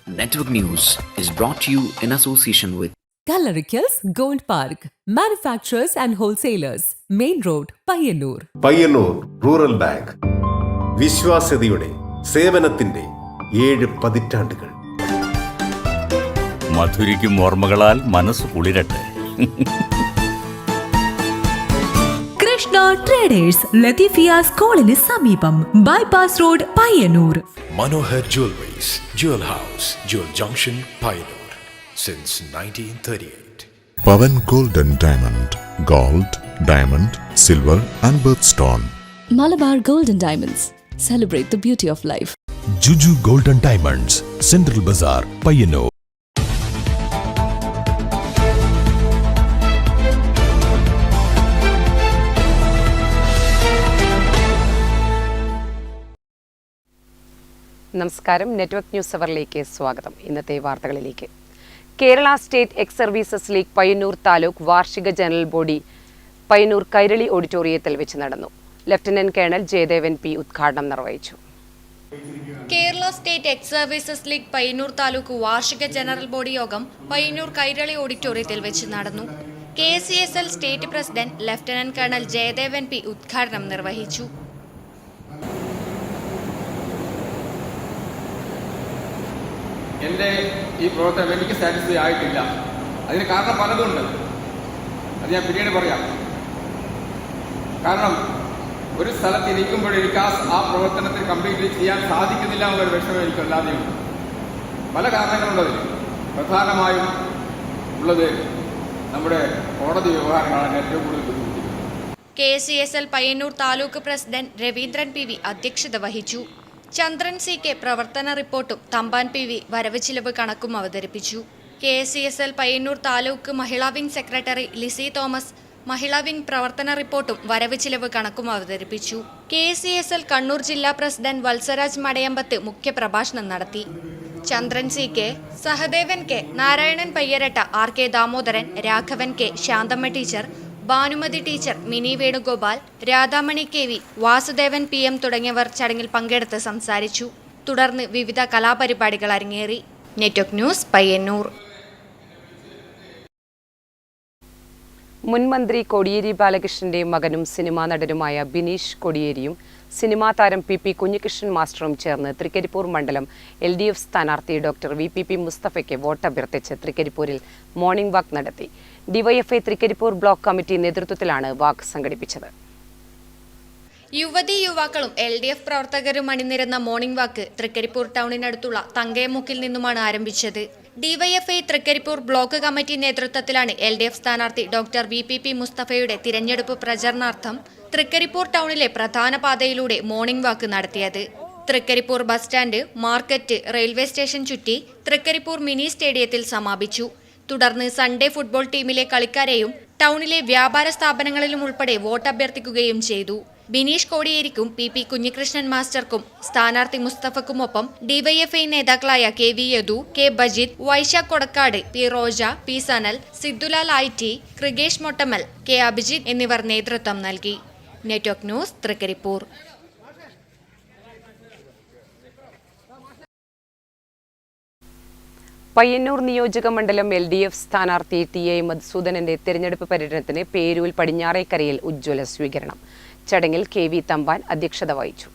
Network News is brought to you in association with Kalarikals Gold Park, manufacturers and wholesalers, Main Road, Payyannur. Payyannur rural bank വിശ്വാസ്യതയുടെ സേവനത്തിന്റെ 7 പതിറ്റാണ്ടുകൾ. മധുരിക്കും ഓർമ്മകളാൽ മനസ്സ് കുളിരട്ടെ. Krishna traders Latheefiya സ്കൂളിന് സമീപം bypass road Payyanur. Manohar Jewelries, Jewel House, Jewel Junction, Payyanur, since 1938. Pavan Golden Diamond, Gold, Diamond, Silver and Birthstone. Malabar Golden Diamonds, celebrate the beauty of life. Juju Golden Diamonds, Central Bazaar, Payyanur. നമസ്കാരം. Network news അവറിലേക്ക് സ്വാഗതം. ഇന്നത്തെ വാർത്തകളിലേക്ക്. Kerala state X services league Payyanur taluk വാർഷിക general body Payyanur Kairali ഓഡിറ്റോറിയത്തിൽ വെച്ച് നടന്നു. Lieutenant colonel Jayadevan P ഉദ്ഘാടനം നിർവഹിച്ചു. Kerala state X services league Payyanur taluk വാർഷിക ജനറൽ ബോഡി യോഗം പയ്യന്നൂർ കൈരളി ഓഡിറ്റോറിയത്തിൽ വെച്ച് നടന്നു. KCSL state president lieutenant colonel Jayadevan P ഉദ്ഘാടനം നിർവഹിച്ചു. എൻ്റെ ഈ പ്രവർത്തനം എനിക്ക് സാറ്റിസ്ഫൈ ആയിട്ടില്ല. അതിന് കാരണം പലതുണ്ട്. അത് ഞാൻ പിന്നീട് പറയാം. കാരണം ഒരു സ്ഥലത്ത് ഇരിക്കുമ്പോഴെനിക്ക് ആ പ്രവർത്തനത്തിൽ കംപ്ലീറ്റ്ലി ചെയ്യാൻ സാധിക്കുന്നില്ല എന്നൊരു വിഷമം എനിക്കല്ലാതെയുണ്ട്. പല കാരണങ്ങളുണ്ടതിന്. പ്രധാനമായും ഉള്ളത് നമ്മുടെ കോടതി വ്യവഹാരങ്ങളാണ് ഏറ്റവും കൂടുതൽ ബുദ്ധിമുട്ടിക്കുന്നത്. KCSL Payyanur taluk president Raveendran PV അധ്യക്ഷത വഹിച്ചു. ചന്ദ്രൻ CK പ്രവർത്തന റിപ്പോർട്ടും തമ്പാൻ PV വരവ് ചിലവ് കണക്കും അവതരിപ്പിച്ചു. KCSL പയ്യന്നൂർ താലൂക്ക് മഹിളാ വിംഗ് സെക്രട്ടറി ലിസി തോമസ് മഹിളാ വിംഗ് പ്രവർത്തന റിപ്പോർട്ടും വരവ് ചിലവ് കണക്കും അവതരിപ്പിച്ചു. KCSL കണ്ണൂർ ജില്ലാ പ്രസിഡന്റ് വത്സരാജ് മടയമ്പത്ത് മുഖ്യപ്രഭാഷണം നടത്തി. Chandran CK, Sahadevan K, Narayanan Payyaratta, RK Damodaran, Raghavan K, Shanthamma teacher, Bhanumathi teacher, Mini Venugopal, Radhamani KV, Vasudevan PM തുടങ്ങിയവർ ചടങ്ങിൽ പങ്കെടുത്ത് സംസാരിച്ചു. തുടർന്ന് വിവിധ കലാപരിപാടികൾ അരങ്ങേറി. Network news Payyannur. മുൻ മന്ത്രി കോടിയേരി ബാലകൃഷ്ണന്റെ മകനും സിനിമാ നടനുമായ ബിനീഷ് കോടിയേരിയും സിനിമാ താരം PP കുഞ്ഞികൃഷ്ണൻ മാസ്റ്ററും ചേർന്ന് തൃക്കരിപ്പൂർ മണ്ഡലം LDF സ്ഥാനാർത്ഥി ഡോക്ടർ VPP മുസ്തഫയ്ക്ക് വോട്ട് അഭ്യർത്ഥിച്ച് തൃക്കരിപ്പൂരിൽ മോർണിംഗ് വാക്ക് നടത്തി. DYFI തൃക്കരിപ്പൂർ ബ്ലോക്ക് കമ്മിറ്റി നേതൃത്വത്തിലാണ് വാക്ക് സംഘടിപ്പിച്ചത്. യുവതി യുവാക്കളും LDF പ്രവർത്തകരും അണിനിരന്ന മോർണിംഗ് വാക്ക് തൃക്കരിപ്പൂർ ടൗണിനടുത്തുള്ള തങ്കയമുക്കിൽ നിന്നുമാണ് ആരംഭിച്ചത്. DYFI തൃക്കരിപ്പൂർ ബ്ലോക്ക് കമ്മിറ്റി നേതൃത്വത്തിലാണ് LDF സ്ഥാനാർത്ഥി ഡോക്ടർ VPP മുസ്തഫയുടെ തിരഞ്ഞെടുപ്പ് പ്രചരണാർത്ഥം തൃക്കരിപ്പൂർ ടൗണിലെ പ്രധാന പാതയിലൂടെ മോർണിംഗ് വാക്ക് നടത്തിയത്. Trikaripur bus stand, market, railway station ചുറ്റി തൃക്കരിപ്പൂർ മിനി സ്റ്റേഡിയത്തിൽ സമാപിച്ചു. തുടർന്ന് സൺഡേ ഫുട്ബോൾ ടീമിലെ കളിക്കാരെയും ടൗണിലെ വ്യാപാര സ്ഥാപനങ്ങളിലും ഉൾപ്പെടെ വോട്ട് അഭ്യർത്ഥിക്കുകയും ചെയ്തു. ബിനീഷ് കോടിയേരിക്കും PP കുഞ്ഞികൃഷ്ണൻ മാസ്റ്റർക്കും സ്ഥാനാർത്ഥി മുസ്തഫക്കുമൊപ്പം DYFI നേതാക്കളായ KV Yadu, K Bajith, Vaishakh Kodakkad, P Roja, P Sanal, സിദ്ദുലാൽ IT, കൃഗേഷ് Mottammal, K Abhijith എന്നിവർ നേതൃത്വം നൽകി. Network news Trikaripur. പയ്യന്നൂർ നിയോജക മണ്ഡലം LDF സ്ഥാനാർത്ഥി TI മധുസൂദനന്റെ തെരഞ്ഞെടുപ്പ് പര്യടനത്തിന് പേരൂൽ പടിഞ്ഞാറേക്കരയിൽ ഉജ്ജ്വല സ്വീകരണം. ചടങ്ങിൽ KV തമ്പാൻ അധ്യക്ഷത വഹിച്ചു.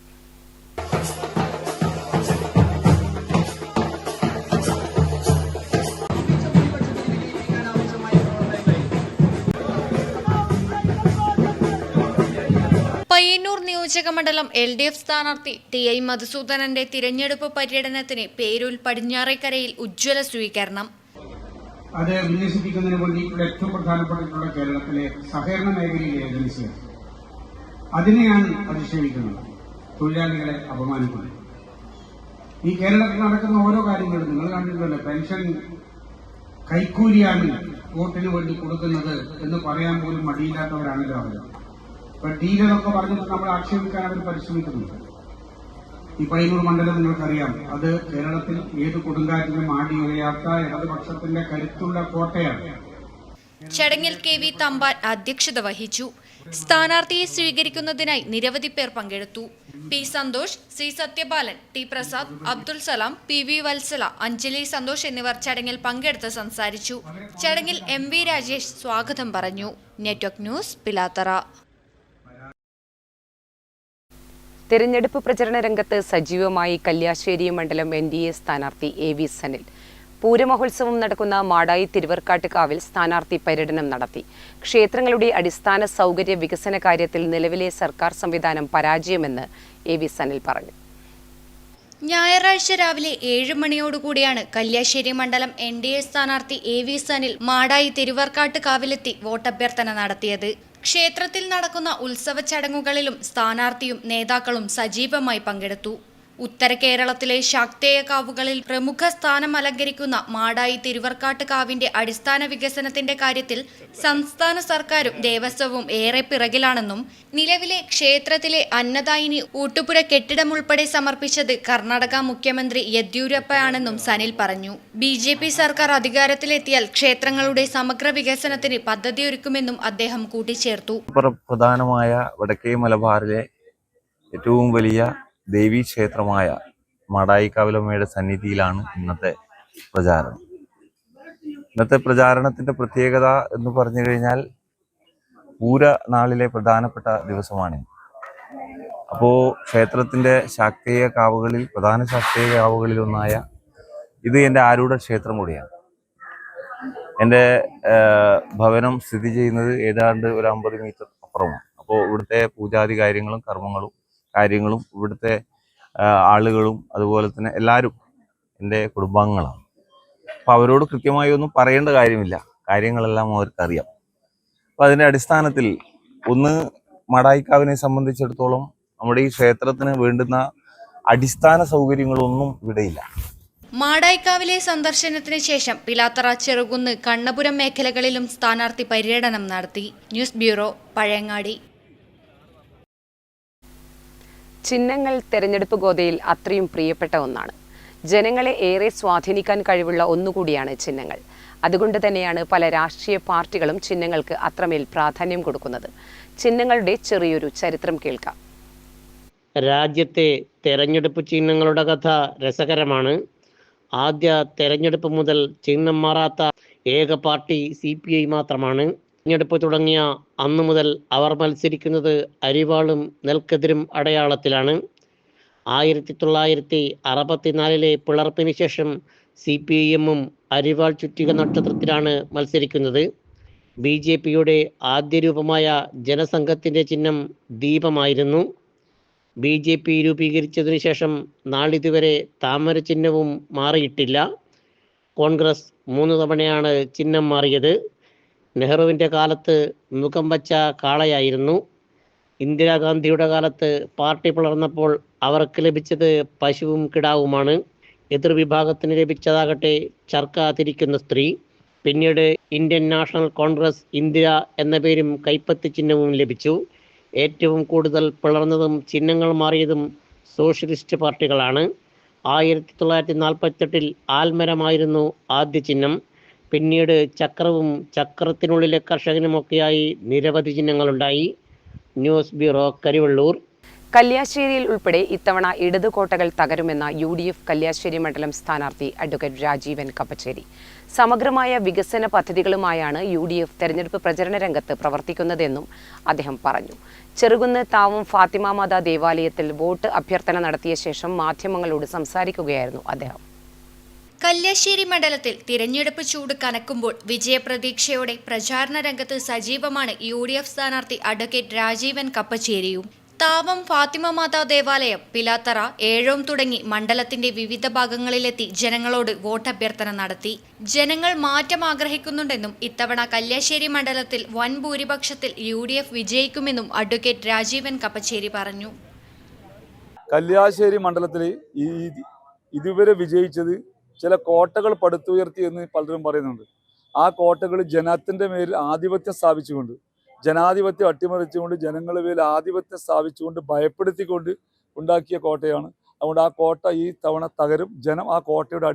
പയ്യന്നൂർ നിയോജക മണ്ഡലം LDF സ്ഥാനാർത്ഥി TI മധുസൂദനന്റെ തിരഞ്ഞെടുപ്പ് പര്യടനത്തിന് പേരൂൽ പടിഞ്ഞാറേക്കരയിൽ ഉജ്ജ്വല സ്വീകരണം. അത് വിന്യസിപ്പിക്കുന്നതിന് വേണ്ടിയിട്ടുള്ള ഏറ്റവും പ്രധാനപ്പെട്ടിട്ടുള്ള കേരളത്തിലെ സഹകരണ മേഖലയിലെ ഏജൻസികൾ അതിനെയാണ് അധിക്ഷേപിക്കുന്നത്, തൊഴിലാളികളെ അപമാനിക്കുന്നത്. ഈ കേരളത്തിൽ നടക്കുന്ന ഓരോ കാര്യങ്ങളും നിങ്ങൾ കണ്ടിട്ടുണ്ടല്ലോ. പെൻഷൻ കൈക്കൂലിയാണ് വോട്ടിന് വേണ്ടി കൊടുക്കുന്നത് എന്ന് പറയാൻ പോലും മടിയില്ലാത്തവരാണല്ലോ അവർ. ഇപ്പൊ ഡീലറൊക്കെ പറഞ്ഞിട്ട് നമ്മൾ ആക്ഷേപിക്കാൻ അവർ പരിശ്രമിക്കുന്നുണ്ട്. ഈ പയ്യന്നൂർ മണ്ഡലം നിങ്ങൾക്കറിയാം, അത് കേരളത്തിൽ ഏത് കൊടുങ്കാറ്റിനും ആടി ഉയരാത്ത ഇടതുപക്ഷത്തിന്റെ കരുത്തുള്ള കോട്ടയാണ്. ചടങ്ങിൽ KV തമ്പാൻ അധ്യക്ഷത വഹിച്ചു. സ്ഥാനാർത്ഥിയെ സ്വീകരിക്കുന്നതിനായി നിരവധി പേർ പങ്കെടുത്തു. P Santhosh, C Sathyapalan, T Prasad, Abdul Salam, P V Vatsala, Anjali Santhosh എന്നിവർ ചടങ്ങിൽ പങ്കെടുത്ത് സംസാരിച്ചു. ചടങ്ങിൽ എം വി രാജേഷ് സ്വാഗതം പറഞ്ഞു. Network news, Pilathara. തെരഞ്ഞെടുപ്പ് പ്രചരണ രംഗത്ത് സജീവമായി കല്യാശ്ശേരി മണ്ഡലം NDA സ്ഥാനാർത്ഥി AV സനിൽ. പൂരമഹോത്സവം നടക്കുന്ന മാടായി തിരുവർക്കാട്ടുകാവിൽ സ്ഥാനാർത്ഥി പര്യടനം നടത്തി. ക്ഷേത്രങ്ങളുടെ അടിസ്ഥാന സൗകര്യ വികസന കാര്യത്തിൽ നിലവിലെ സർക്കാർ സംവിധാനം പരാജയമെന്ന് AV സനിൽ പറഞ്ഞു. ഞായറാഴ്ച രാവിലെ 7 മണിയോടുകൂടിയാണ് കല്യാശ്ശേരി മണ്ഡലം NDA സ്ഥാനാർത്ഥി AV സനിൽ മാടായി തിരുവർക്കാട്ടുകാവിലെത്തി വോട്ടഭ്യർത്ഥന നടത്തിയത്. ക്ഷേത്രത്തിൽ നടക്കുന്ന ഉത്സവ ചടങ്ങുകളിലും സ്ഥാനാർത്ഥിയും നേതാക്കളും സജീവമായി പങ്കെടുത്തു. ഉത്തര കേരളത്തിലെ ശാക്തേയ കാവുകളിൽ പ്രമുഖ സ്ഥാനം അലങ്കരിക്കുന്ന മാടായി തിരുവർക്കാട്ടുകാവിന്റെ അടിസ്ഥാന വികസനത്തിന്റെ കാര്യത്തിൽ സംസ്ഥാന സർക്കാരും ദേവസ്വവും ഏറെ പിറകിലാണെന്നും നിലവിലെ ക്ഷേത്രത്തിലെ അന്നദായിനി ഊട്ടുപുര കെട്ടിടം ഉൾപ്പെടെ സമർപ്പിച്ചത് കർണാടക മുഖ്യമന്ത്രി യെദ്യൂരപ്പയാണെന്നും സനിൽ പറഞ്ഞു. BJP സർക്കാർ അധികാരത്തിലെത്തിയാൽ ക്ഷേത്രങ്ങളുടെ സമഗ്ര വികസനത്തിന് പദ്ധതിയൊരുക്കുമെന്നും അദ്ദേഹം കൂട്ടിച്ചേർത്തു. പ്രധാനമായ വടക്കേ മലബാറിലെ ഏറ്റവും വലിയ ദേവീ ക്ഷേത്രമായ മാടായിക്കാവിലമ്മയുടെ സന്നിധിയിലാണ് ഇന്നത്തെ പ്രചാരണം. ഇന്നത്തെ പ്രചാരണത്തിന്റെ പ്രത്യേകത എന്ന് പറഞ്ഞു കഴിഞ്ഞാൽ പൂര നാളിലെ പ്രധാനപ്പെട്ട ദിവസമാണ്. അപ്പോൾ ക്ഷേത്രത്തിന്റെ ശാക്തേയ കാവുകളിൽ പ്രധാന ശാക്തേയ കാവുകളിൽ ഒന്നായ ഇത് എൻ്റെ ആരൂഢ ക്ഷേത്രം കൂടിയാണ്. എൻ്റെ ഭവനം സ്ഥിതി ചെയ്യുന്നത് ഏതാണ്ട് ഒരു 50 മീറ്റർ അപ്പുറമാണ്. അപ്പോൾ ഇവിടുത്തെ പൂജാതി കാര്യങ്ങളും ഇവിടുത്തെ ആളുകളും അതുപോലെ തന്നെ എല്ലാവരും എൻ്റെ കുടുംബാംഗങ്ങളാണ്. അപ്പോൾ അവരോട് കൃത്യമായി ഒന്നും പറയേണ്ട കാര്യമില്ല, കാര്യങ്ങളെല്ലാം അവർക്കറിയാം. അപ്പോൾ അതിൻ്റെ അടിസ്ഥാനത്തിൽ ഒന്ന് മാടായിക്കാവിനെ സംബന്ധിച്ചിടത്തോളം നമ്മുടെ ഈ ക്ഷേത്രത്തിന് വേണ്ടുന്ന അടിസ്ഥാന സൗകര്യങ്ങളൊന്നും ഇവിടെയില്ല. മാടായിക്കാവിലെ സന്ദർശനത്തിന് ശേഷം പിലാത്തറ, ചെറുകുന്ന്, കണ്ണപുരം മേഖലകളിലും സ്ഥാനാർത്ഥി പര്യടനം നടത്തി. News bureau, Pazhayangadi. ചിഹ്നങ്ങൾ തെരഞ്ഞെടുപ്പ് ഗോതയിൽ അത്രയും പ്രിയപ്പെട്ട ഒന്നാണ്. ജനങ്ങളെ ഏറെ സ്വാധീനിക്കാൻ കഴിവുള്ള ഒന്നുകൂടിയാണ് ചിഹ്നങ്ങൾ. അതുകൊണ്ട് തന്നെയാണ് പല രാഷ്ട്രീയ പാർട്ടികളും ചിഹ്നങ്ങൾക്ക് അത്രമേൽ പ്രാധാന്യം കൊടുക്കുന്നത്. ചിഹ്നങ്ങളുടെ ചെറിയൊരു ചരിത്രം കേൾക്കാം. രാജ്യത്തെ തെരഞ്ഞെടുപ്പ് ചിഹ്നങ്ങളുടെ കഥ രസകരമാണ്. ആദ്യ തെരഞ്ഞെടുപ്പ് മുതൽ ചിഹ്നം മാറാത്ത ഏക പാർട്ടി CPI മാത്രമാണ്. തെരഞ്ഞെടുപ്പ് തുടങ്ങിയ അന്നു മുതൽ അവർ മത്സരിക്കുന്നത് അരിവാളും നെൽക്കതിരും അടയാളത്തിലാണ്. 1964 പിളർപ്പിന് ശേഷം CPIM-ഉം അരിവാൾ ചുറ്റിക നക്ഷത്രത്തിലാണ് മത്സരിക്കുന്നത്. BJP-യുടെ ആദ്യ രൂപമായ ജനസംഘത്തിൻ്റെ ചിഹ്നം ദീപമായിരുന്നു. BJP രൂപീകരിച്ചതിനു ശേഷം നാളിതുവരെ താമര ചിഹ്നവും മാറിയിട്ടില്ല. കോൺഗ്രസ് 3 തവണയാണ് ചിഹ്നം മാറിയത്. നെഹ്റുവിൻ്റെ കാലത്ത് മുഖം വച്ച കാളയായിരുന്നു. ഇന്ദിരാഗാന്ധിയുടെ കാലത്ത് പാർട്ടി പിളർന്നപ്പോൾ അവർക്ക് ലഭിച്ചത് പശുവും കിടാവുമാണ്. എതിർവിഭാഗത്തിന് ലഭിച്ചതാകട്ടെ ചർക്ക തിരിക്കുന്ന സ്ത്രീ. പിന്നീട് ഇന്ത്യൻ നാഷണൽ കോൺഗ്രസ് ഇന്ദിര എന്ന പേരും കൈപ്പത്തി ചിഹ്നവും ലഭിച്ചു. ഏറ്റവും കൂടുതൽ പിളർന്നതും ചിഹ്നങ്ങൾ മാറിയതും സോഷ്യലിസ്റ്റ് പാർട്ടികളാണ്. 1948 ആൽമരമായിരുന്നു ആദ്യ ചിഹ്നം. പിന്നീട് ചക്രവും ചക്രത്തിനുള്ളിലെ കർഷകനുമൊക്കെയായി നിരവധി ചിഹ്നങ്ങളുണ്ടായി. News bureau, Karivellur. കല്യാശ്ശേരിയിൽ ഉൾപ്പെടെ ഇത്തവണ ഇടത് കോട്ടകൾ തകരുമെന്ന UDF കല്യാശ്ശേരി മണ്ഡലം സ്ഥാനാർത്ഥി അഡ്വക്കേറ്റ് രാജീവൻ കപ്പച്ചേരി. സമഗ്രമായ വികസന പദ്ധതികളുമായാണ് UDF തെരഞ്ഞെടുപ്പ് പ്രചരണ രംഗത്ത് പ്രവർത്തിക്കുന്നതെന്നും അദ്ദേഹം പറഞ്ഞു. ചെറുകുന്ന് താവം ഫാത്തിമ മാതാ ദേവാലയത്തിൽ വോട്ട് അഭ്യർത്ഥന നടത്തിയ ശേഷം മാധ്യമങ്ങളോട് സംസാരിക്കുകയായിരുന്നു അദ്ദേഹം. കല്യാശ്ശേരി മണ്ഡലത്തിൽ തിരഞ്ഞെടുപ്പ് ചൂട് കനക്കുമ്പോൾ വിജയപ്രതീക്ഷയോടെ പ്രചാരണ രംഗത്ത് സജീവമാണ് UDF സ്ഥാനാർത്ഥി അഡ്വക്കേറ്റ് രാജീവൻ കപ്പച്ചേരിയും. താവം ഫാത്തിമ മാതാ ദേവാലയം, പിലാത്തറ, ഏഴോം തുടങ്ങി മണ്ഡലത്തിന്റെ വിവിധ ഭാഗങ്ങളിലെത്തി ജനങ്ങളോട് വോട്ടഭ്യർത്ഥന നടത്തി. ജനങ്ങൾ മാറ്റം ആഗ്രഹിക്കുന്നുണ്ടെന്നും ഇത്തവണ കല്യാശ്ശേരി മണ്ഡലത്തിൽ വൻ ഭൂരിപക്ഷത്തിൽ UDF വിജയിക്കുമെന്നും അഡ്വക്കേറ്റ് രാജീവൻ കപ്പച്ചേരി പറഞ്ഞു. കല്യാശ്ശേരി മണ്ഡലത്തിൽ ഇതുവരെ വിജയിച്ചത് ചില കോട്ടകൾ പടുത്തുയർത്തി എന്ന് പലരും പറയുന്നുണ്ട്. ആ കോട്ടകൾ ജനത്തിൻ്റെ മേൽ ആധിപത്യം സ്ഥാപിച്ചുകൊണ്ട്, ജനാധിപത്യം അട്ടിമറിച്ചുകൊണ്ട്, ജനങ്ങളുടെ മേൽ ആധിപത്യം സ്ഥാപിച്ചുകൊണ്ട്, ഭയപ്പെടുത്തിക്കൊണ്ട് ഉണ്ടാക്കിയ കോട്ടയാണ്. അതുകൊണ്ട് ആ കോട്ട ഈ തവണ തകരും. ജനം ആ കോട്ടയുടെ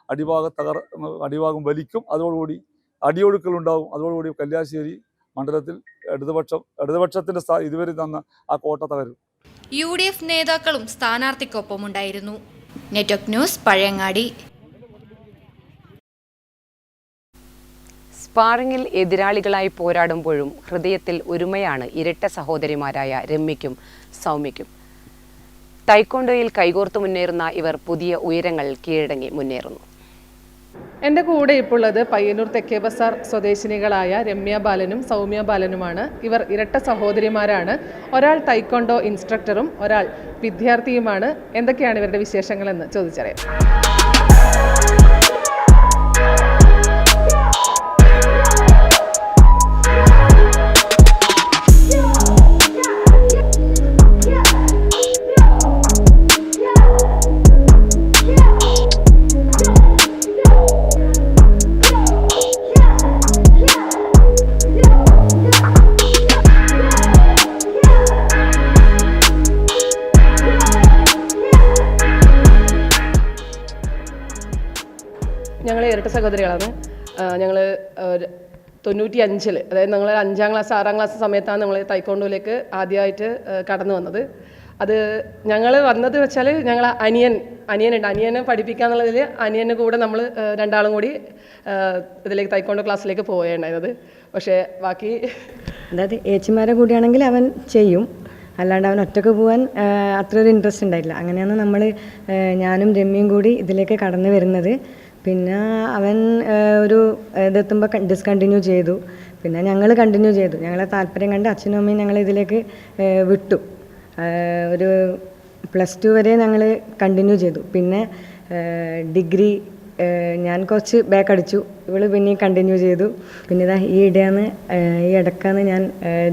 അടിഭാഗം വലിക്കും. അതോടുകൂടി അടിയൊഴുക്കൽ ഉണ്ടാകും. അതോടുകൂടി കല്യാശ്ശേരി മണ്ഡലത്തിൽ ഇടതുപക്ഷത്തിന്റെ ഇതുവരെ തന്ന ആ കോട്ട തകരും. UDF നേതാക്കളും സ്ഥാനാർത്ഥിക്കൊപ്പമുണ്ടായിരുന്നു. Network news, Pazhayangadi. സ്പാറിംഗിൽ എതിരാളികളായി പോരാടുമ്പോഴും ഹൃദയത്തിൽ ഒരുമയാണ് ഇരട്ട സഹോദരിമാരായ രമ്യയ്ക്കും സൗമ്യയ്ക്കും. തൈക്കോണ്ടോയിൽ കൈകോർത്ത് മുന്നേറുന്ന ഇവർ പുതിയ ഉയരങ്ങൾ കീഴടങ്ങി മുന്നേറുന്നു. എൻ്റെ കൂടെ ഇപ്പോൾ ഉള്ളത് പയ്യന്നൂർ തെക്കേ ബസാർ സ്വദേശിനികളായ രമ്യ ബാലനും സൗമ്യ ബാലനുമാണ്. ഇവർ ഇരട്ട സഹോദരിമാരാണ്. ഒരാൾ തൈക്കോണ്ടോ ഇൻസ്ട്രക്ടറും ഒരാൾ വിദ്യാർത്ഥിയുമാണ്. എന്തൊക്കെയാണ് ഇവരുടെ വിശേഷങ്ങളെന്ന് ചോദിച്ചറിയാം. ഞങ്ങൾ ഇരട്ട സഹോദരികളാണ്. ഞങ്ങൾ 95-ൽ, അതായത് ഞങ്ങൾ 5ാം ക്ലാസ് 6ാം ക്ലാസ് സമയത്താണ് നമ്മൾ തൈക്കോണ്ടോയിലേക്ക് ആദ്യമായിട്ട് കടന്നു വന്നത്. അത് ഞങ്ങൾ വന്നത് വെച്ചാൽ ഞങ്ങൾ അനിയനുണ്ട്, അനിയനെ പഠിപ്പിക്കാന്നുള്ളതിൽ അനിയൻ്റെ കൂടെ നമ്മൾ രണ്ടാളും കൂടി ഇതിലേക്ക് തൈക്കോണ്ടോ ക്ലാസ്സിലേക്ക് പോവുകയുണ്ടായിരുന്നത്. പക്ഷേ ബാക്കി അതായത് ഏച്ചിമാരെ കൂടിയാണെങ്കിൽ അവൻ ചെയ്യും, അല്ലാണ്ട് അവൻ ഒറ്റക്ക് പോകാൻ അത്ര ഒരു ഇൻട്രസ്റ്റ് ഉണ്ടായിട്ടില്ല. അങ്ങനെയാണ് നമ്മൾ ഞാനും രമ്യയും കൂടി ഇതിലേക്ക് കടന്നു വരുന്നത്. പിന്നെ അവൻ ഒരു ഇതെത്തുമ്പോൾ ഡിസ്കണ്ടിന്യൂ ചെയ്തു. പിന്നെ ഞങ്ങൾ കണ്ടിന്യൂ ചെയ്തു. ഞങ്ങളെ താല്പര്യം കണ്ട് അച്ഛനും അമ്മയും ഞങ്ങൾ ഇതിലേക്ക് വിട്ടു. ഒരു +2 വരെ ഞങ്ങൾ കണ്ടിന്യൂ ചെയ്തു. പിന്നെ ഡിഗ്രി ഞാൻ കുറച്ച് ബാക്ക് അടിച്ചു, ഇവൾ പിന്നെയും കണ്ടിന്യൂ ചെയ്തു. പിന്നെ ഇതാ ഈ ഇടക്കാണ് ഞാൻ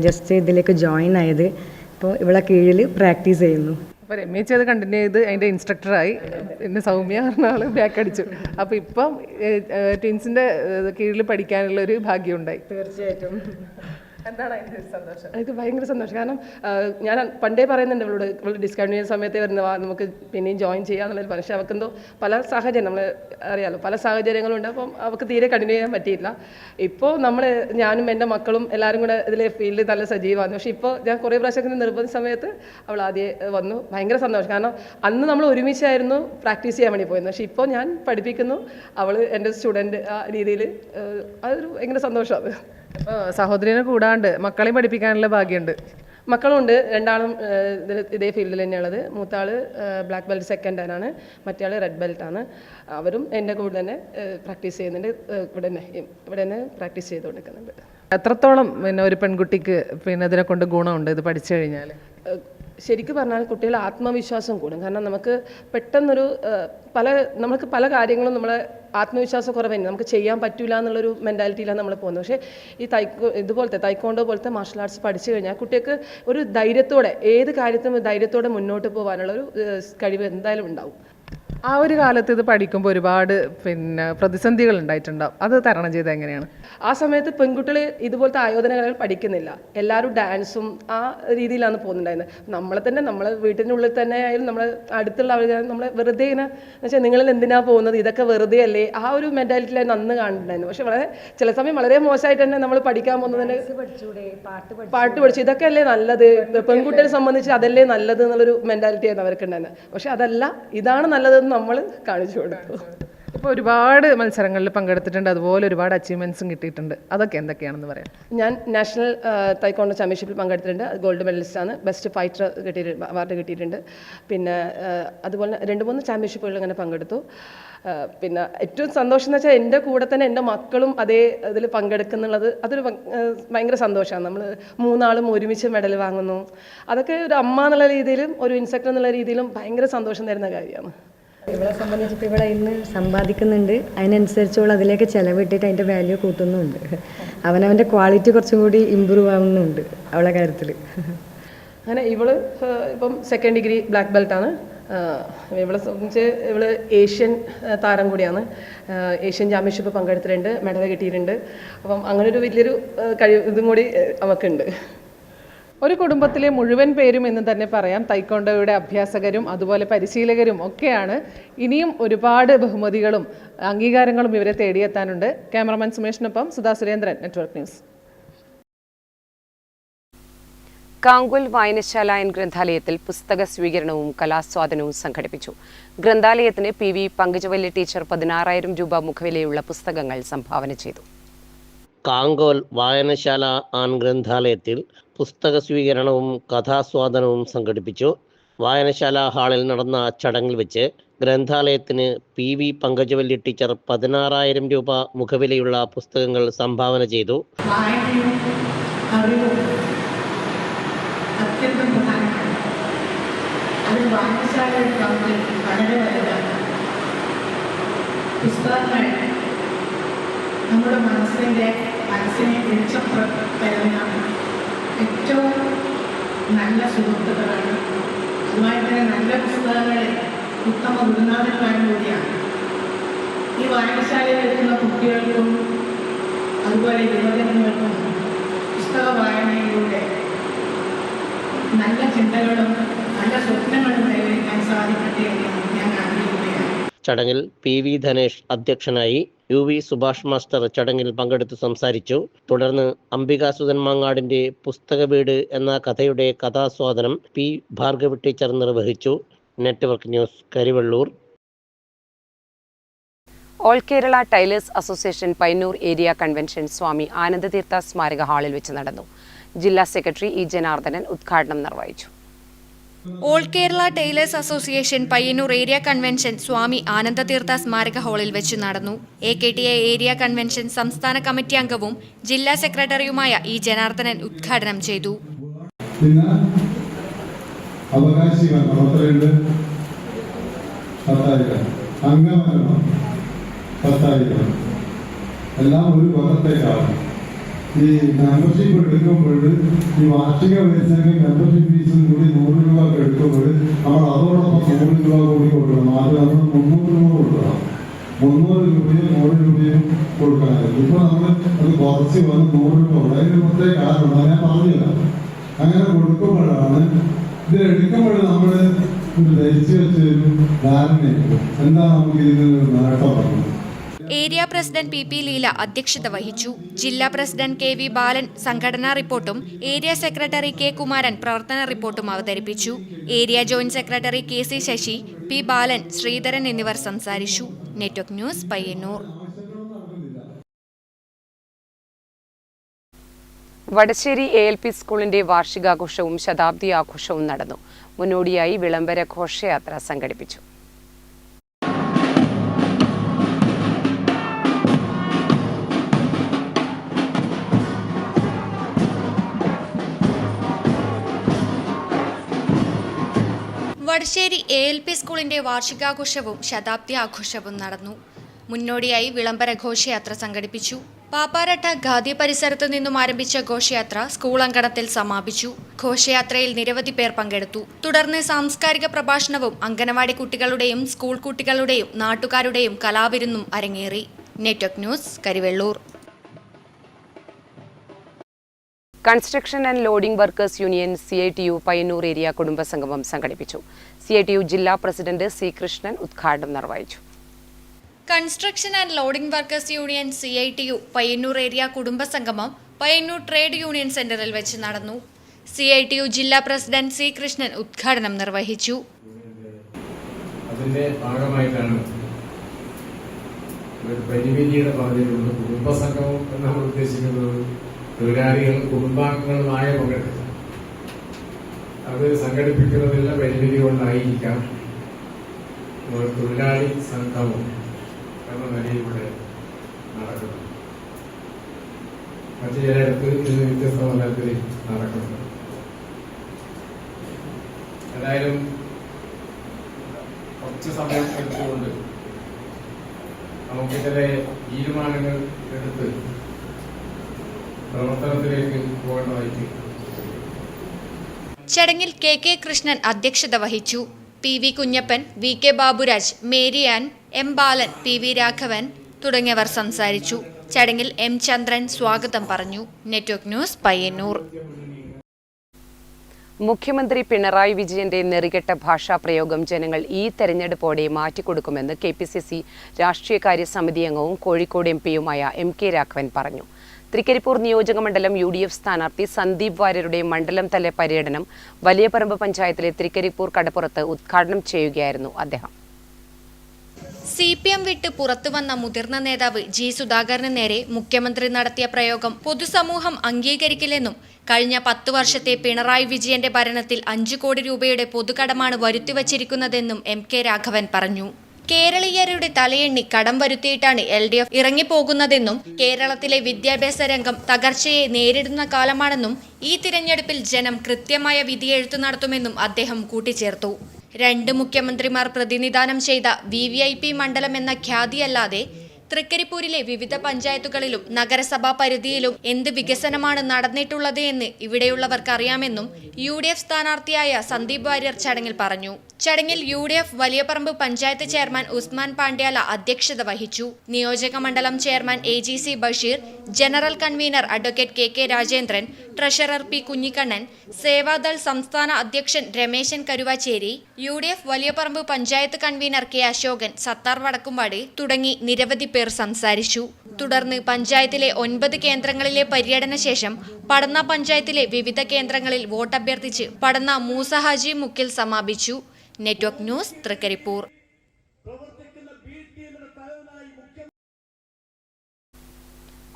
ജസ്റ്റ് ഇതിലേക്ക് ജോയിൻ ആയത്. ഇപ്പോൾ ഇവളെ കീഴിൽ പ്രാക്ടീസ് ചെയ്യുന്നു. അപ്പോൾ രമ്യച്ച് അത് കണ്ടിന്യൂ ചെയ്ത് അതിൻ്റെ ഇൻസ്ട്രക്ടറായി. പിന്നെ സൗമ്യ പറഞ്ഞ ആൾ ബാക്ക് അടിച്ചു. അപ്പോൾ ഇപ്പം ട്വിൻസിൻ്റെ കീഴിൽ പഠിക്കാനുള്ളൊരു ഭാഗ്യമുണ്ടായി. തീർച്ചയായിട്ടും. എന്താണ് അതിൻ്റെ സന്തോഷം? എനിക്ക് ഭയങ്കര സന്തോഷം. കാരണം ഞാൻ പണ്ടേ പറയുന്നുണ്ട് ഇവളോട് ഡിസ്കണ്ടിന്യൂ ചെയ്യുന്ന സമയത്ത് വരുന്ന നമുക്ക് പിന്നെയും ജോയിൻ ചെയ്യാന്നുള്ളത്. പക്ഷേ അവൾക്കെന്തോ പല സാഹചര്യം, നമ്മൾ അറിയാമല്ലോ, പല സാഹചര്യങ്ങളുണ്ട്. അപ്പം അവൾക്ക് തീരെ കണ്ടിന്യൂ ചെയ്യാൻ പറ്റിയില്ല. ഇപ്പോൾ ഞാനും എൻ്റെ മക്കളും എല്ലാവരും കൂടെ ഇതിലെ ഫീൽഡിൽ നല്ല സജീവമാണ്. പക്ഷേ ഇപ്പോൾ ഞാൻ കുറേ പ്രാവശ്യം നിർബന്ധിച്ച സമയത്ത് അവൾ ആദ്യം വന്നു. ഭയങ്കര സന്തോഷം. കാരണം അന്ന് നമ്മൾ ഒരുമിച്ചായിരുന്നു പ്രാക്ടീസ് ചെയ്യാൻ വേണ്ടി പോയിരുന്നു. പക്ഷേ ഇപ്പോൾ ഞാൻ പഠിപ്പിക്കുന്നു, അവൾ എൻ്റെ സ്റ്റുഡൻറ്റ് ആ രീതിയിൽ. അതൊരു ഭയങ്കര സന്തോഷമാണ്. അപ്പോൾ സഹോദരിനെ കൂടാണ്ട് മക്കളെയും പഠിപ്പിക്കാനുള്ള ഭാഗ്യമുണ്ട്. മക്കളുണ്ട്, രണ്ടാളും ഇതേ ഫീൽഡിൽ തന്നെയുള്ളത്. മൂത്താൾ ബ്ലാക്ക് ബെൽറ്റ് സെക്കൻഡാണ്, മറ്റേ ആൾ റെഡ് ബെൽറ്റാണ്. അവരും എൻ്റെ കൂടെ തന്നെ പ്രാക്ടീസ് ചെയ്യുന്നുണ്ട്. ഇവിടെ തന്നെ പ്രാക്ടീസ് ചെയ്തുകൊണ്ടിരിക്കുന്നുണ്ട്. എത്രത്തോളം പിന്നെ ഒരു പെൺകുട്ടിക്ക് പിന്നെ ഇതിനെ കൊണ്ട് ഗുണമുണ്ട് ഇത് പഠിച്ചു കഴിഞ്ഞാൽ? ശരിക്കും പറഞ്ഞാൽ കുട്ടികളുടെ ആത്മവിശ്വാസം കൂടും. കാരണം നമുക്ക് പെട്ടെന്നൊരു നമുക്ക് പല കാര്യങ്ങളും നമ്മളെ ആത്മവിശ്വാസം കുറവന്നെ, നമുക്ക് ചെയ്യാൻ പറ്റില്ല എന്നുള്ളൊരു മെൻറ്റാലിറ്റിയിലാണ് നമ്മൾ പോകുന്നത്. പക്ഷേ ഈ ഇതുപോലത്തെ തൈക്കോണ്ടോ പോലത്തെ മാർഷൽ ആർട്സ് പഠിച്ചു കഴിഞ്ഞാൽ കുട്ടികൾക്ക് ഒരു ധൈര്യത്തോടെ ഏത് കാര്യത്തിനും ധൈര്യത്തോടെ മുന്നോട്ട് പോകാനുള്ളൊരു കഴിവ് എന്തായാലും ഉണ്ടാവും. ആ ഒരു കാലത്ത് ഇത് പഠിക്കുമ്പോൾ ഒരുപാട് പിന്നെ പ്രതിസന്ധികൾ ഉണ്ടായിട്ടുണ്ടാവും. അത് തരണം ചെയ്ത് എങ്ങനെയാണ്? ആ സമയത്ത് പെൺകുട്ടികൾ ഇതുപോലത്തെ ആയോധനകൾ പഠിക്കുന്നില്ല. എല്ലാവരും ഡാൻസും ആ രീതിയിലാണ് പോകുന്നുണ്ടായിരുന്നത്. നമ്മളെ വീട്ടിനുള്ളിൽ തന്നെ ആയാലും നമ്മളെ അടുത്തുള്ള അവർ നമ്മളെ വെറുതെ ഇങ്ങനെ വെച്ചാൽ നിങ്ങളിൽ എന്തിനാ പോകുന്നത്, ഇതൊക്കെ വെറുതെ അല്ലേ, ആ ഒരു മെൻറ്റാലിറ്റിയിലായിരുന്നു അന്ന് കാണുന്നുണ്ടായിരുന്നു. പക്ഷെ ചില സമയം വളരെ മോശമായിട്ട് തന്നെ നമ്മൾ പഠിക്കാൻ പോകുന്നതിന് പാട്ട് പഠിച്ചു, ഇതൊക്കെ അല്ലേ നല്ലത്, പെൺകുട്ടികളെ സംബന്ധിച്ച് അതല്ലേ നല്ലത് എന്നുള്ളൊരു മെൻറ്റാലിറ്റി ആയിരുന്നു അവർക്ക് ഉണ്ടായിരുന്നത്. പക്ഷെ അതല്ല, ഇതാണ് നല്ലതെന്ന് നമ്മൾ കാണിച്ചു കൊടുത്തു. ഇപ്പോൾ ഒരുപാട് മത്സരങ്ങളിൽ പങ്കെടുത്തിട്ടുണ്ട്, അതുപോലെ ഒരുപാട് അച്ചീവ്മെൻറ്റ്സും കിട്ടിയിട്ടുണ്ട്. അതൊക്കെ എന്തൊക്കെയാണെന്ന് പറയാം. ഞാൻ നാഷണൽ തൈക്കോണ്ടോ ചാമ്പ്യൻഷിപ്പിൽ പങ്കെടുത്തിട്ടുണ്ട്. ഗോൾഡ് മെഡലിസ്റ്റാണ്. ബെസ്റ്റ് ഫൈറ്റർ അവാർഡ് കിട്ടിയിട്ടുണ്ട്. പിന്നെ അതുപോലെ 2-3 ചാമ്പ്യൻഷിപ്പുകളിൽ അങ്ങനെ പങ്കെടുത്തു. പിന്നെ ഏറ്റവും സന്തോഷം എന്ന് വെച്ചാൽ എൻ്റെ കൂടെ തന്നെ എൻ്റെ മക്കളും അതേ ഇതിൽ പങ്കെടുക്കുന്നുള്ളത്, അതൊരു ഭയങ്കര സന്തോഷമാണ്. നമ്മൾ 3 ആളും ഒരുമിച്ച് മെഡൽ വാങ്ങുന്നു. അതൊക്കെ ഒരു അമ്മ എന്നുള്ള രീതിയിലും ഒരു ഇൻസ്ട്രക്ടർ എന്നുള്ള രീതിയിലും ഭയങ്കര സന്തോഷം തരുന്ന കാര്യമാണ്. ഇവളെ സംബന്ധിച്ചിപ്പോൾ ഇവിടെ ഇന്ന് സമ്പാദിക്കുന്നുണ്ട്, അതിനനുസരിച്ചുള്ള അതിലേക്ക് ചിലവിട്ടിട്ട് അതിൻ്റെ വാല്യൂ കൂട്ടുന്നുമുണ്ട്. അവനവൻ്റെ ക്വാളിറ്റി കുറച്ചും കൂടി ഇമ്പ്രൂവ് ആവുന്നുണ്ട് അവളെ കാര്യത്തിൽ. അങ്ങനെ ഇവള് ഇപ്പം 2nd ഡിഗ്രി ബ്ലാക്ക് ബെൽറ്റാണ്. ഇവളെ സംബന്ധിച്ച് ഇവള് ഏഷ്യൻ താരം കൂടിയാണ്. ഏഷ്യൻ ചാമ്പ്യൻഷിപ്പ് പങ്കെടുത്തിട്ടുണ്ട്, മെഡൽ കിട്ടിയിട്ടുണ്ട്. അപ്പം അങ്ങനൊരു വലിയൊരു ഇതും കൂടി അവൾക്കുണ്ട്. ഒരു കുടുംബത്തിലെ മുഴുവൻ പേരും എന്ന് തന്നെ പറയാം തൈക്കോണ്ടോയുടെ അഭ്യാസകരും അതുപോലെ പരിശീലകരും ഒക്കെയാണ്. ഇനിയും ഒരുപാട് ബഹുമതികളും അംഗീകാരങ്ങളും ഇവരെ തേടിയെത്താനുണ്ട്. ക്യാമറമാൻ സുമേഷിനൊപ്പം സുധാ സുരേന്ദ്രൻ, നെറ്റ്വർക്ക് ന്യൂസ്. കാങ്കുൽ വായനശാല ഗ്രന്ഥാലയത്തിൽ പുസ്തക സ്വീകരണവും കലാസ്വാദനവും സംഘടിപ്പിച്ചു. ഗ്രന്ഥാലയത്തിന് PV പങ്കജവല്ലി ടീച്ചർ 16,000 രൂപ മുഖവിലയുള്ള പുസ്തകങ്ങൾ സംഭാവന ചെയ്തു. കാങ്കോൽ വായനശാല ഗ്രന്ഥാലയത്തിൽ പുസ്തക സ്വീകരണവും കഥാസ്വാദനവും സംഘടിപ്പിച്ചു. വായനശാല ഹാളിൽ നടന്ന ചടങ്ങിൽ വെച്ച് ഗ്രന്ഥാലയത്തിന് PV പങ്കജവല്ലി ടീച്ചർ 16,000 രൂപ മുഖവിലയുള്ള പുസ്തകങ്ങൾ സംഭാവന ചെയ്തു. അത്യന്തം പ്രധാനമാണ്. അത് വായനശാലയുടെ പങ്ക് വളരെ വലുതാണ്. പുസ്തകങ്ങൾ നമ്മുടെ മനസ്സിനെ വിളിച്ചപ്പെടുന്ന ഏറ്റവും നല്ല സുഹൃത്തുക്കളാണ്. അതുമായി തന്നെ നല്ല പുസ്തകങ്ങളെ ഉത്തമ ഗുരുനാഥന്മാരും കൂടിയാണ്. ഈ വായനശാലയിൽ എത്തുന്ന കുട്ടികൾക്കും അതുപോലെ യുവജനങ്ങൾക്കും പുസ്തക വായനയിലൂടെ നല്ല ചിന്തകളും നല്ല സ്വപ്നങ്ങളും കൈവരിക്കാൻ സാധിക്കട്ടെ എന്ന് ഞാൻ ആഗ്രഹിക്കുകയാണ്. ചടങ്ങിൽ PV ധനേഷ് അധ്യക്ഷനായി. UV സുഭാഷ് മാസ്റ്റർ ചടങ്ങിൽ പങ്കെടുത്ത് സംസാരിച്ചു. തുടർന്ന് അംബികാസുധൻ മാങ്ങാടിന്റെ പുസ്തക വീട് എന്ന കഥയുടെ കഥാസ്വാദനം P ഭാർഗവി ടീച്ചർ നിർവഹിച്ചു. Network news, Karivellur. All Kerala tailors association Payyannur area convention Swami Anandatheertha സ്മാരക ഹാളിൽ വെച്ച് നടന്നു. ജില്ലാ സെക്രട്ടറി E ജനാർദ്ദനൻ ഉദ്ഘാടനം നിർവഹിച്ചു. All Kerala tailors association Payyannur area convention Swami Anandatheertha സ്മാരക ഹാളിൽ വെച്ച് നടന്നു. AKTI ഏരിയ കൺവെൻഷൻ സംസ്ഥാന കമ്മിറ്റി അംഗവും ജില്ലാ സെക്രട്ടറിയുമായ E ജനാർദ്ദനൻ ഉദ്ഘാടനം ചെയ്തു. എല്ലാം ഒരു കൊല്ലത്തേക്കാണ്. ഈ മെമ്പർഷിപ്പ് എടുക്കുമ്പോൾ ഈ വാർഷിക പൈസയ്ക്ക് മെമ്പർഷിപ്പ് ഫീസും കൂടി 100 രൂപ ഒക്കെ എടുക്കുമ്പോൾ നമ്മൾ അതോടൊപ്പം 100 രൂപ കൂടി കൊടുക്കണം. ആദ്യം നമ്മൾ 300 രൂപ കൊടുക്കണം. 300 രൂപയും 100 രൂപയും കൊടുക്കണമായിരുന്നു. ഇപ്പൊ നമ്മൾ അത് കുറച്ച് വന്ന് 100 രൂപ അതിന് പ്രത്യേക കാരണം ഞാൻ പറഞ്ഞില്ല. അങ്ങനെ കൊടുക്കുമ്പോഴാണ് ഇത് എടുക്കുമ്പോൾ നമ്മൾ ധരിച്ചു വെച്ചൊരു ധാരണയുണ്ട് എന്താ നമുക്ക് ഇതിന് നേട്ടം പറയുന്നത്. ഏരിയ പ്രസിഡന്റ് PP ലീല അധ്യക്ഷത വഹിച്ചു. ജില്ലാ പ്രസിഡന്റ് KV ബാലൻ സംഘടനാ റിപ്പോർട്ടും ഏരിയ സെക്രട്ടറി K കുമാരൻ പ്രവർത്തന റിപ്പോർട്ടും അവതരിപ്പിച്ചു. Area joint secretary KC Sasi, P Balan, Sreedharan എന്നിവർ സംസാരിച്ചു. Network news, Payyanur. Vadasseri ALP സ്കൂളിന്റെ വാർഷികാഘോഷവും ശതാബ്ദി ആഘോഷവും നടന്നു. മുന്നോടിയായി വിളംബര ഘോഷയാത്ര സംഘടിപ്പിച്ചു. വടശ്ശേരി ALP സ്കൂളിന്റെ വാർഷികാഘോഷവും ശതാബ്ദി ആഘോഷവും നടന്നു. മുന്നോടിയായി വിളംബര ഘോഷയാത്ര സംഘടിപ്പിച്ചു. പാപ്പാരട്ട ഖാദി പരിസരത്ത് നിന്നും ആരംഭിച്ച ഘോഷയാത്ര സ്കൂൾ അങ്കണത്തിൽ സമാപിച്ചു. ഘോഷയാത്രയിൽ നിരവധി പേർ പങ്കെടുത്തു. തുടർന്ന് സാംസ്കാരിക പ്രഭാഷണവും അംഗനവാടി കുട്ടികളുടെയും സ്കൂൾ കുട്ടികളുടെയും നാട്ടുകാരുടെയും കലാവിരുന്നും അരങ്ങേറി. Network news, Karivellur. Construction and loading workers union CITU Payyannur area കുടുംബസംഗമം സംഘടിപ്പിച്ചു. CITU ജില്ലാ പ്രസിഡന്റ് C കൃഷ്ണൻ ഉദ്ഘാടനം നിർവഹിച്ചു. Construction and loading workers union CITU Payyannur area കുടുംബസംഗമം പയ്യന്നൂർ ട്രേഡ് യൂണിയൻ സെന്ററിൽ വെച്ച് നടന്നു. CITU ജില്ലാ പ്രസിഡന്റ് C കൃഷ്ണൻ ഉദ്ഘാടനം നിർവഹിച്ചു. അതിന്റെ ഭാഗമായിട്ടാണ് ഒരു പരിമിതിയുടെ പറഞ്ഞിട്ടുള്ള കുടുംബസംഗമം എന്നാണ് ഉദ്ദേശിക്കുന്നത്. തൊഴിലാളികൾ കുടുംബാംഗങ്ങളുമായ പങ്കെടുത്തു അത് സംഘടിപ്പിക്കുന്നതിലുള്ള പരിമിതി കൊണ്ടായിരിക്കാം തൊഴിലാളി സംഗമം എന്ന നിലയിലൂടെ നടക്കുന്നത്. മറ്റു ചിലയിടത്ത് ഇത് വ്യത്യസ്ത തലത്തിൽ നടക്കുന്നത്. ഏതായാലും കുറച്ച് സമയം എടുത്തുകൊണ്ട് നമുക്ക് ചില തീരുമാനങ്ങൾ എടുത്ത് പ്രവർത്തനത്തിലേക്ക് പോകേണ്ടതായിട്ട്. ചടങ്ങിൽ KK കൃഷ്ണൻ അധ്യക്ഷത വഹിച്ചു. PV Kunhappan, VK Baburaj, Mary Ann, M Balan, PV Raghavan തുടങ്ങിയവർ സംസാരിച്ചു. ചടങ്ങിൽ M ചന്ദ്രൻ സ്വാഗതം പറഞ്ഞു. Network news, Payyanur. മുഖ്യമന്ത്രി പിണറായി വിജയന്റെ നെറികെട്ട ഭാഷാ പ്രയോഗം ജനങ്ങൾ ഈ തെരഞ്ഞെടുപ്പോടെ മാറ്റിക്കൊടുക്കുമെന്ന് KPCC രാഷ്ട്രീയകാര്യ സമിതി അംഗവും കോഴിക്കോട് MP യുമായ MK രാഘവൻ പറഞ്ഞു. തൃക്കരിപ്പൂർ നിയോജകമണ്ഡലം UDF സ്ഥാനാർത്ഥി സന്ദീപ് വാര്യരുടെ മണ്ഡലം തല പര്യടനം വലിയപറമ്പ് പഞ്ചായത്തിലെ തൃക്കരിപ്പൂർ കടപ്പുറത്ത് ഉദ്ഘാടനം ചെയ്യുകയായിരുന്നു അദ്ദേഹം. CPM വിട്ട് പുറത്തുവന്ന മുതിർന്ന നേതാവ് G. സുധാകരന് നേരെ മുഖ്യമന്ത്രി നടത്തിയ പ്രയോഗം പൊതുസമൂഹം അംഗീകരിക്കില്ലെന്നും കഴിഞ്ഞ 10 വർഷത്തെ പിണറായി വിജയന്റെ ഭരണത്തിൽ 5 കോടി രൂപയുടെ പൊതുകടമാണ് വരുത്തിവച്ചിരിക്കുന്നതെന്നും MK രാഘവൻ പറഞ്ഞു. കേരളീയരുടെ തലയെണ്ണി കടം വരുത്തിയിട്ടാണ് LDF ഇറങ്ങിപ്പോകുന്നതെന്നും കേരളത്തിലെ വിദ്യാഭ്യാസ രംഗം തകർച്ചയെ നേരിടുന്ന കാലമാണെന്നും ഈ തിരഞ്ഞെടുപ്പിൽ ജനം കൃത്യമായ വിധിയെഴുത്തു നടത്തുമെന്നും അദ്ദേഹം കൂട്ടിച്ചേർത്തു. 2 മുഖ്യമന്ത്രിമാർ പ്രതിനിധാനം ചെയ്ത VVIP മണ്ഡലം എന്ന ഖ്യാതിയല്ലാതെ തൃക്കരിപ്പൂരിലെ വിവിധ പഞ്ചായത്തുകളിലും നഗരസഭാ പരിധിയിലും എന്ത് വികസനമാണ് നടന്നിട്ടുള്ളത് എന്ന് ഇവിടെയുള്ളവർക്ക് അറിയാമെന്നും UDF സ്ഥാനാർത്ഥിയായ സന്ദീപ് വാര്യർ ചടങ്ങിൽ പറഞ്ഞു. ചടങ്ങിൽ UDF വലിയപറമ്പ് പഞ്ചായത്ത് ചെയർമാൻ ഉസ്മാൻ പാണ്ഡ്യാല അധ്യക്ഷത വഹിച്ചു. നിയോജക മണ്ഡലം chairman AGC Basheer, general convener advocate KK Rajendran, treasurer P. Kunhikannan, Sevadal സംസ്ഥാന അധ്യക്ഷൻ Rameshan Karuvacheri, UDF Valiyaparamba panchayat convener K. Ashokan, Sathar Vadakkumpad തുടങ്ങി നിരവധി പേർ സംസാരിച്ചു. തുടർന്ന് പഞ്ചായത്തിലെ 9 കേന്ദ്രങ്ങളിലെ പര്യടന ശേഷം പടന്ന പഞ്ചായത്തിലെ വിവിധ കേന്ദ്രങ്ങളിൽ വോട്ടഭ്യർത്ഥിച്ച് പടന്ന മൂസ ഹാജി മുക്കിൽ സമാപിച്ചു. Network news, Trikaripur.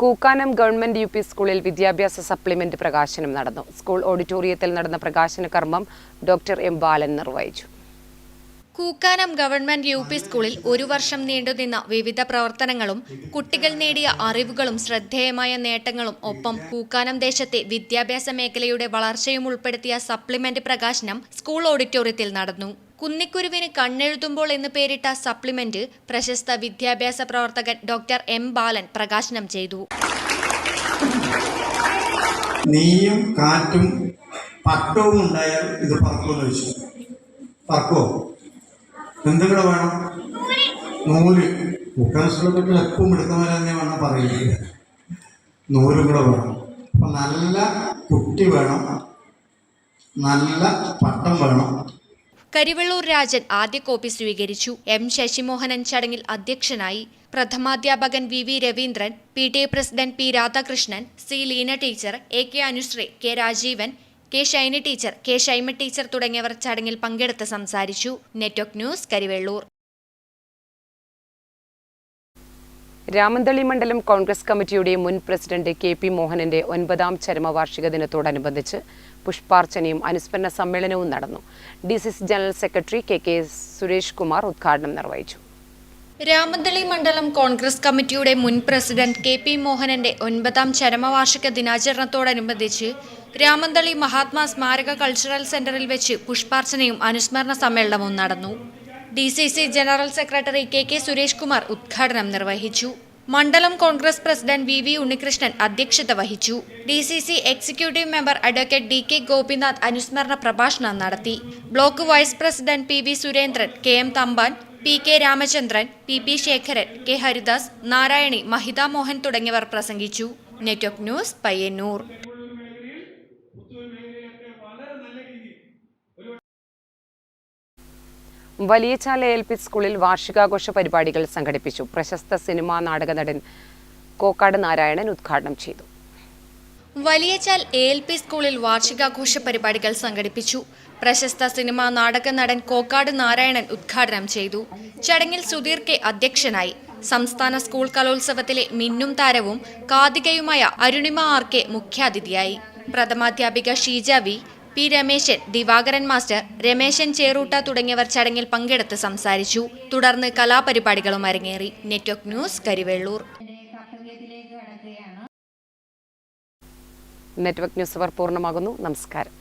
Kookkanam government UP സ്കൂളിൽ വിദ്യാഭ്യാസ സപ്ലിമെന്റ് പ്രകാശനം നടന്നു. സ്കൂൾ ഓഡിറ്റോറിയത്തിൽ നടന്ന പ്രകാശന കർമ്മം Dr. M. ബാലൻ നിർവഹിച്ചു. കൂക്കാനം ഗവൺമെന്റ് UP സ്കൂളിൽ 1 വർഷം നീണ്ടുനിന്ന വിവിധ പ്രവർത്തനങ്ങളും കുട്ടികൾ നേടിയ അറിവുകളും ശ്രദ്ധേയമായ നേട്ടങ്ങളും ഒപ്പം കൂക്കാനം ദേശത്തെ വിദ്യാഭ്യാസ മേഖലയുടെ വളർച്ചയും ഉൾപ്പെടുത്തിയ സപ്ലിമെന്റ് പ്രകാശനം സ്കൂൾ ഓഡിറ്റോറിയത്തിൽ നടന്നു. കുന്നിക്കുരുവിന് കണ്ണെഴുതുമ്പോൾ എന്ന് പേരിട്ട സപ്ലിമെന്റ് പ്രശസ്ത വിദ്യാഭ്യാസ പ്രവർത്തകൻ Dr. M. ബാലൻ പ്രകാശനം ചെയ്തു. നീയും കാറ്റും പട്ടവും ഉണ്ടായാൽ ഇത് പറക്കുമെന്ന് വെച്ചു. പറക്കോ? എന്തുകൂടെ വേണം? നൂല്. മുഖ്യമന്ത്രി എപ്പം എടുക്കുന്നവരെ തന്നെ വേണം പറയുന്നത്. നൂലും കൂടെ വേണം. അപ്പൊ നല്ല കുട്ടി വേണം, നല്ല പട്ടം വേണം. കരിവെള്ളൂർ രാജൻ ആദ്യ കോപ്പി സ്വീകരിച്ചു. M. ശശിമോഹനൻ ചടങ്ങിൽ അധ്യക്ഷനായി. പ്രഥമാധ്യാപകൻ VV Raveendran, PTA president P. Radhakrishnan, C. Leena teacher, AK Anusree, K. Rajeevan, K. Shiny teacher, K. Shaima teacher തുടങ്ങിയവർ ചടങ്ങിൽ പങ്കെടുത്ത് സംസാരിച്ചു. Network news, Karivellur. രാമന്തളി മണ്ഡലം കോൺഗ്രസ് കമ്മിറ്റിയുടെ മുൻ പ്രസിഡന്റ് KP മോഹനന്റെ 9ാം ചരമവാർഷിക ദിനത്തോടനുബന്ധിച്ച് പുഷ്പാർച്ചനയും അനുസ്മരണ സമ്മേളനവും നടന്നു. DCC general secretary KK Suresh Kumar ഉദ്ഘാടനം നിർവഹിച്ചു. രാമന്തളി മണ്ഡലം കോൺഗ്രസ് കമ്മിറ്റിയുടെ മുൻ പ്രസിഡന്റ് KP മോഹനന്റെ 9ാം ചരമവാർഷിക ദിനാചരണത്തോടനുബന്ധിച്ച് രാമന്തളി മഹാത്മാ സ്മാരക കൾച്ചറൽ സെന്ററിൽ വെച്ച് പുഷ്പാർച്ചനയും അനുസ്മരണ സമ്മേളനവും നടന്നു. DCC general secretary KK Suresh Kumar ഉദ്ഘാടനം നിർവഹിച്ചു. മണ്ഡലം കോൺഗ്രസ് പ്രസിഡന്റ് VV ഉണ്ണികൃഷ്ണൻ അധ്യക്ഷത വഹിച്ചു. DCC executive member advocate DK Gopinath അനുസ്മരണ പ്രഭാഷണം നടത്തി. Block vice president PV Surendran, KM Thampan, PK Ramachandran, PP Sekharan, K Haridas, Narayani, Mahitha Mohan തുടങ്ങിയവർ പ്രസംഗിച്ചു. Network news, Payyannur. Valiyachal ALP സ്കൂളിൽ വാർഷികാഘോഷ പരിപാടികൾ സംഘടിപ്പിച്ചു. പ്രശസ്ത സിനിമാ നാടക നടൻ കോക്കാട് നാരായണൻ ഉദ്ഘാടനം ചെയ്തു. വലിയച്ചാൽ ALP സ്കൂളിൽ വാർഷികാഘോഷ പരിപാടികൾ സംഘടിപ്പിച്ചു. പ്രശസ്ത സിനിമാ നാടക നടൻ കോക്കാട് നാരായണൻ ഉദ്ഘാടനം ചെയ്തു. ചടങ്ങിൽ സുധീർ K അധ്യക്ഷനായി. സംസ്ഥാന സ്കൂൾ കലോത്സവത്തിലെ മിന്നും താരവും കാതികയുമായ അരുണിമ RK മുഖ്യാതിഥിയായി. പ്രഥമാധ്യാപിക Sheeja V, P. Rameshan, Divakaran master, Rameshan Cherutta തുടങ്ങിയവർ ചടങ്ങിൽ പങ്കെടുത്ത് സംസാരിച്ചു. തുടർന്ന് കലാപരിപാടികളും അരങ്ങേറി. Network news, Karivellur. Network news അവർ പൂർണ്ണമാകുന്നു. നമസ്കാരം.